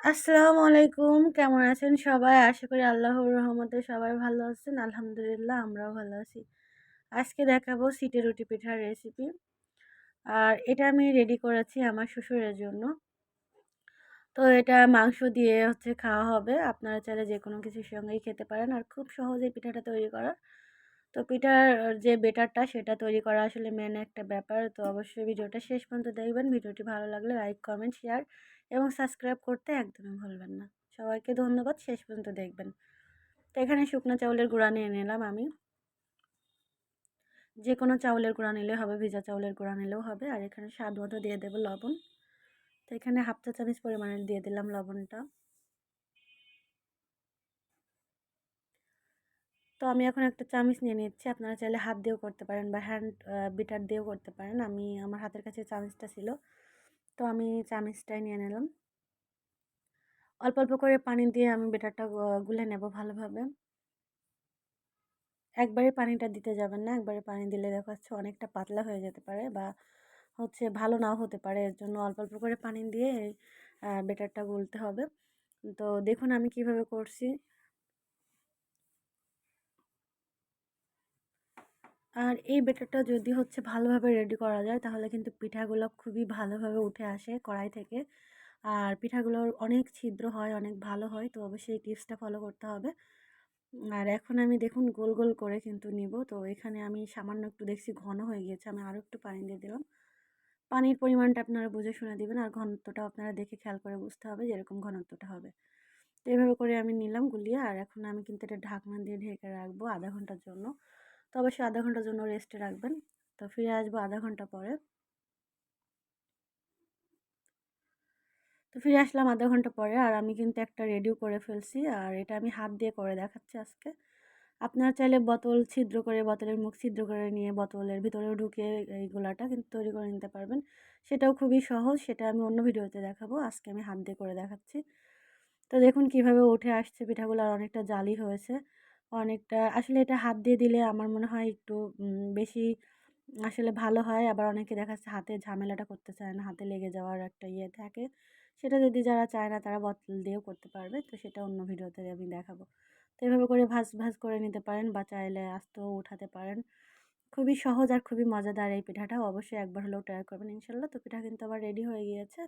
আসসালামু আলাইকুম। কেমন আছেন সবাই? আশা করি আল্লাহর রহমতে সবাই ভালো আছেন। আলহামদুলিল্লাহ আমরাও ভালো আছি। আজকে দেখাবো সিটে রুটি পিঠার রেসিপি। আর এটা আমি রেডি করেছি আমার শ্বশুরের জন্য। তো এটা মাংস দিয়ে খাওয়া হবে। আপনারা চাইলে যেকোনো কিছুর সঙ্গেই খেতে পারেন। আর খুব সহজেই পিঠাটা তৈরি করা। তো পিঠার যে বেটারটা সেটা তৈরি করা আসলে মেন একটা ব্যাপার। তো অবশ্যই ভিডিওটা শেষ পর্যন্ত দেখবেন। ভিডিওটি ভালো লাগলে লাইক, কমেন্ট, শেয়ার এবং সাবস্ক্রাইব করতে একদমই ভুলবেন না। সবাইকে ধন্যবাদ, শেষ পর্যন্ত দেখবেন। তো এখানে শুকনো চাউলের গুঁড়া নিয়ে নিলাম আমি। যে কোনো চাউলের গুঁড়া নিলেও হবে, ভেজা চাউলের গুঁড়া নিলেও হবে। আর এখানে স্বাদ মতো দিয়ে দেবো লবণ। তো এখানে হাফ চা চামচ পরিমাণে দিয়ে দিলাম লবণটা। তো আমি এখন একটা চামচ নিয়ে নিচ্ছি। আপনারা চাইলে হাত দিয়েও করতে পারেন বা হ্যান্ড বিটার দিয়েও করতে পারেন। আমার হাতের কাছে চামচটা ছিল, তো আমি চামচটাই নিয়ে নিলাম। অল্প অল্প করে পানি দিয়ে আমি বেটারটা গুলে নেব ভালোভাবে। একবারে পানিটা দিতে যাবেন না। একবারে পানি দিলে দেখা যাচ্ছে অনেকটা পাতলা হয়ে যেতে পারে বা ভালো নাও হতে পারে। এর জন্য অল্প অল্প করে পানি দিয়ে বেটারটা গুলতে হবে। তো দেখুন আমি কিভাবে করছি। আর এই ব্যাটারটা যদি ভালোভাবে রেডি করা যায় তাহলে কিন্তু পিঠাগুলো খুবই ভালোভাবে উঠে আসে কড়াই থেকে। আর পিঠাগুলোর অনেক ছিদ্র হয়, অনেক ভালো হয়। তো অবশ্যই এই টিপসটা ফলো করতে হবে। আর এখন আমি দেখুন গোল গোল করে কিন্তু নিব। তো এখানে আমি সামান্য একটু দেখছি ঘন হয়ে গিয়েছে, আমি আরও একটু পানি দিয়ে দিলাম। পানির পরিমাণটা আপনারা বুঝে শুনে দিবেন। আর ঘনত্বটা আপনারা দেখে খেয়াল করে বুঝতে হবে যেরকম ঘনত্বটা হবে। তো এভাবে করে আমি নিলাম গুলিয়ে। আর এখন আমি কিন্তু এটা ঢাকনা দিয়ে ঢেকে রাখবো আধা ঘন্টার জন্য। তো অবশ্যই আধা ঘন্টার জন্য রেস্টে রাখবেন। তো ফিরে আসবো আধা ঘন্টা পরে। তো ফিরে আসলাম আধা ঘন্টা পরে। আর আমি কিন্তু একটা রেডিও করে ফেলছি। আর এটা আমি হাত দিয়ে করে দেখাচ্ছি আজকে। আপনারা চাইলে বোতল ছিদ্র করে, বোতলের মুখ ছিদ্র করে নিয়ে বোতলের ভিতরেও ঢুকিয়ে এই গোলাটা কিন্তু তৈরি করে নিতে পারবেন। সেটাও খুবই সহজ। সেটা আমি অন্য ভিডিওতে দেখাবো। আজকে আমি হাত দিয়ে করে দেখাচ্ছি। তো দেখুন কিভাবে উঠে আসছে পিঠাগুলো। আর অনেকটা জালি হয়েছে। অনেকটা আসলে এটা হাত দিয়ে দিলে আমার মনে হয় একটু বেশি আসলে ভালো হয়। আবার অনেকে দেখা যাচ্ছে হাতে ঝামেলাটা করতে চায় না, হাতে লেগে যাওয়ার একটা ইয়ে থাকে। সেটা যদি যারা চায় না তারা বোতল দিয়েও করতে পারবে। তো সেটা অন্য ভিডিওতে আমি দেখাবো। তো এভাবে করে ভাঁজ ভাঁজ করে নিতে পারেন বা চাইলে আস্তেও উঠাতে পারেন। খুবই সহজ আর খুবই মজাদার এই পিঠাটা। অবশ্যই একবার হলেও ট্রাই করবেন ইনশাল্লাহ। তো পিঠা কিন্তু আমার রেডি হয়ে গিয়েছে।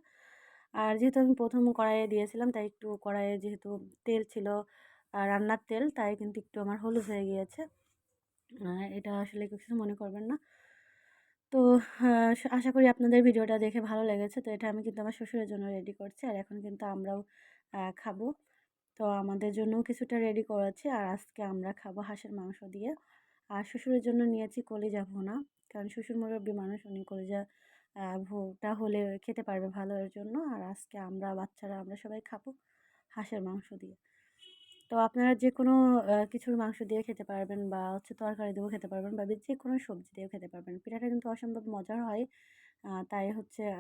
আর যেহেতু আমি প্রথম কড়াইয়ে দিয়েছিলাম তাই একটু কড়াইয়ে যেহেতু তেল ছিল, রান্নার তেল, তাই কিন্তু একটু আমার হলুদ হয়ে গিয়েছে। এটা আসলে কিছু মনে করবেন না। তো আশা করি আপনাদের ভিডিওটা দেখে ভালো লেগেছে। তো এটা আমি কিন্তু আমার শ্বশুরের জন্য রেডি করছি। আর এখন কিন্তু আমরাও খাবো। তো আমাদের জন্যও কিছুটা রেডি করেছি। আর আজকে আমরা খাবো হাঁসের মাংস দিয়ে। আর শ্বশুরের জন্য নিয়েছি কলিজা ভুনা। কারণ শ্বশুর মুরব্বি মানুষ, উনি কলিজা ভুটা হলে খেতে পারবে ভালো, এর জন্য। আর আজকে আমরা বাচ্চারা আমরা সবাই খাবো হাঁসের মাংস দিয়ে। তো আপনারা যেকোনো কিছুর মাংস দিয়ে খেতে পারবেন বা তরকারি দিয়েও খেতে পারবেন বা যেকোনো সবজি দিয়েও খেতে পারবেন। পিঠাটা কিন্তু অসম্ভব মজার হয়। তাই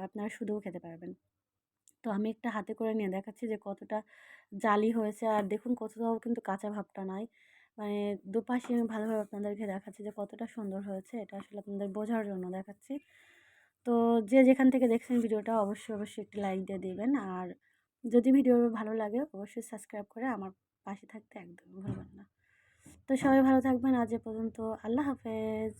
আপনারা শুধুও খেতে পারবেন। তো আমি একটা হাতে করে নিয়ে দেখাচ্ছি যে কতটা জালি হয়েছে। আর দেখুন কতটাও কিন্তু কাঁচা ভাবটা নাই। মানে দুপাশে আমি ভালোভাবে আপনাদেরকে দেখাচ্ছি যে কতটা সুন্দর হয়েছে। এটা আসলে আপনাদের বোঝার জন্য দেখাচ্ছি। তো যে যেখান থেকে দেখছেন ভিডিওটা অবশ্যই একটি লাইক দিয়ে দিবেন। আর যদি ভিডিও ভালো লাগে অবশ্যই সাবস্ক্রাইব করে আমার পাশে থাকতে একদমই ভুলবেন না। তো সবাই ভালো থাকবেন। আজ এ পর্যন্ত। আল্লাহ হাফেজ।